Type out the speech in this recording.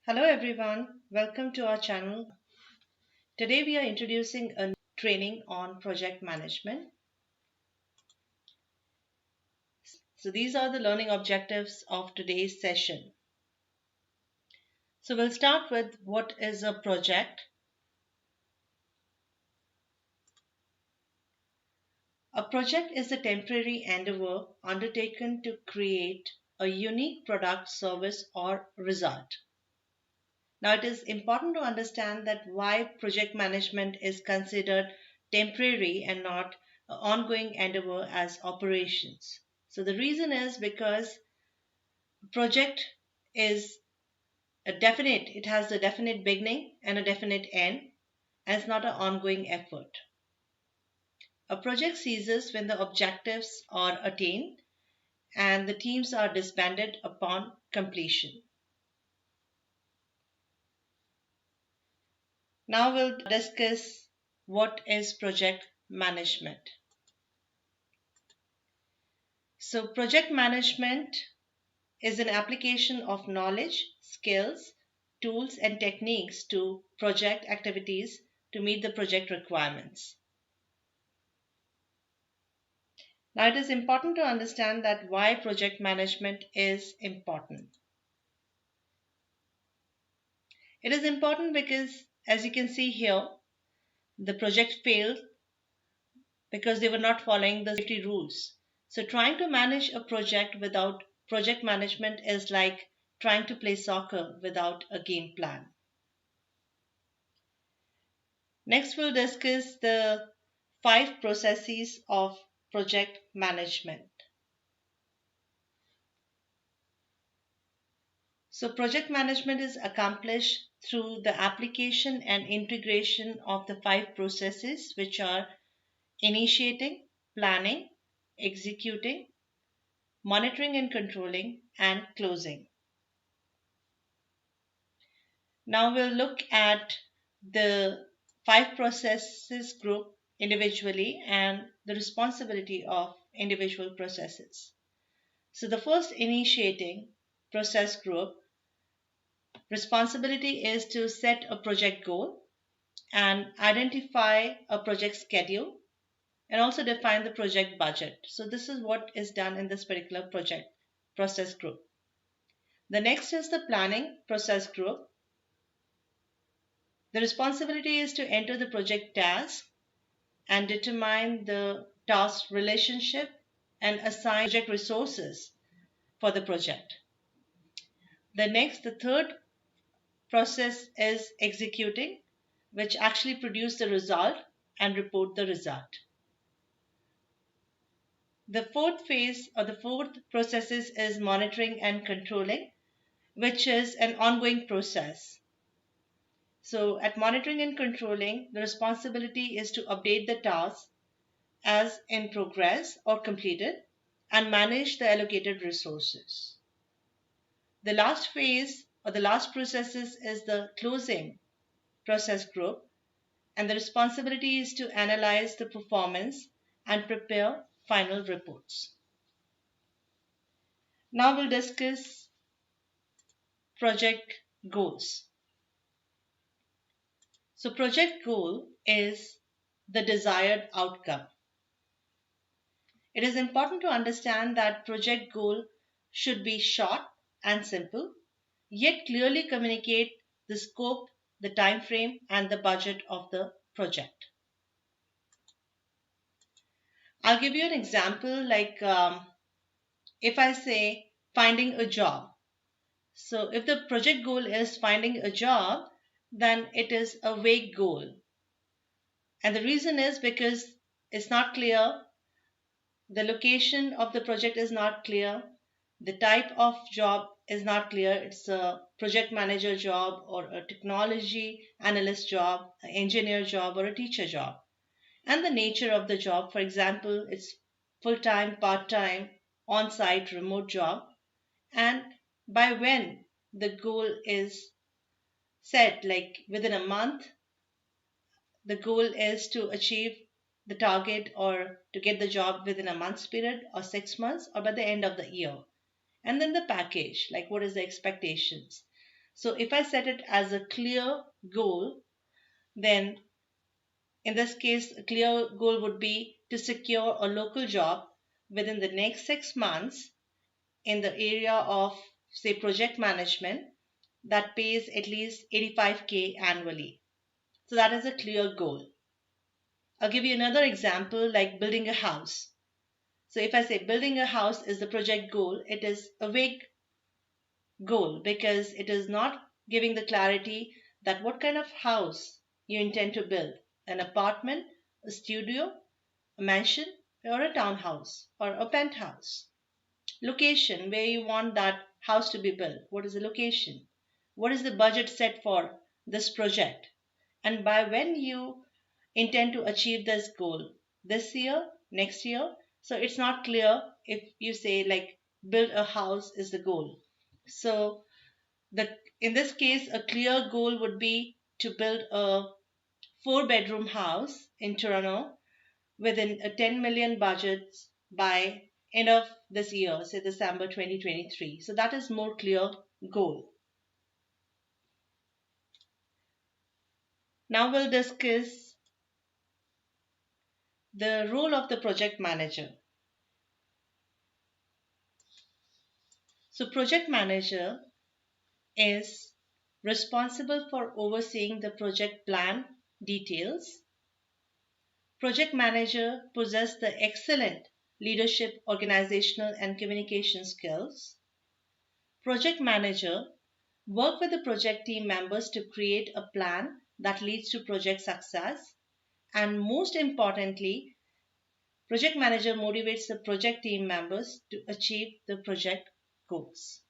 Hello everyone, welcome to our channel. Today we are introducing a training on project management. So these are the learning objectives of today's session. So we'll start with what is a project. A project is a temporary endeavor undertaken to create a unique product, service or result. Now it is important to understand that why project management is considered temporary and not an ongoing endeavor as operations. So the reason is because project is a definite, it has a definite beginning and a definite end, and it's not an ongoing effort. A project ceases when the objectives are attained and the teams are disbanded upon completion. Now we'll discuss what is project management. So, project management is an application of knowledge, skills, tools, and techniques to project activities to meet the project requirements. Now, it is important to understand that why project management is important. It is important because, as you can see here, the project failed because they were not following the safety rules. So, trying to manage a project without project management is like trying to play soccer without a game plan. Next, we'll discuss the 5 processes of project management. So, project management is accomplished through the application and integration of the 5 processes, which are initiating, planning, executing, monitoring and controlling, and closing. Now, we'll look at the 5 processes group individually and the responsibility of individual processes. So the first initiating process group responsibility is to set a project goal and identify a project schedule and also define the project budget. So this is what is done in this particular project process group. The next is the planning process group. The responsibility is to enter the project task and determine the task relationship and assign project resources for the project. The third process is executing, which actually produce the result and report the result. The fourth phase or the fourth processes is monitoring and controlling, which is an ongoing process. So at monitoring and controlling, the responsibility is to update the tasks as in progress or completed and manage the allocated resources. The last phase or the last processes is the closing process group, and the responsibility is to analyze the performance and prepare final reports. Now we'll discuss project goals. So project goal is the desired outcome. It is important to understand that project goal should be short and simple, yet clearly communicate the scope, the time frame, and the budget of the project. I'll give you an example like if I say finding a job. So if the project goal is finding a job, then it is a vague goal. And the reason is because it's not clear, the location of the project is not clear, the type of job is not clear. It's a project manager job or a technology analyst job, an engineer job or a teacher job. And the nature of the job, for example, it's full-time, part-time, on-site, remote job, and by when the goal is set, like within a month, the goal is to achieve the target or to get the job within a month's period or 6 months or by the end of the year. And then the package, like what is the expectations. So if I set it as a clear goal, then in this case, a clear goal would be to secure a local job within the next 6 months in the area of, say, project management that pays at least 85K annually. So that is a clear goal. I'll give you another example like building a house. So if I say building a house is the project goal, it is a vague goal because it is not giving the clarity that what kind of house you intend to build: an apartment, a studio, a mansion, or a townhouse, or a penthouse. Location, where you want that house to be built. What is the location? What is the budget set for this project? And by when you intend to achieve this goal? This year? Next year? So it's not clear if you say like build a house is the goal. So the in this case, a clear goal would be to build a 4 bedroom house in Toronto within a 10 million budget by end of this year, say December 2023. So that is more clear goal. Now we'll discuss the role of the project manager. So project manager is responsible for overseeing the project plan details. Project manager possess the excellent leadership, organizational, and communication skills. Project manager work with the project team members to create a plan that leads to project success. And most importantly, project manager motivates the project team members to achieve the project goals.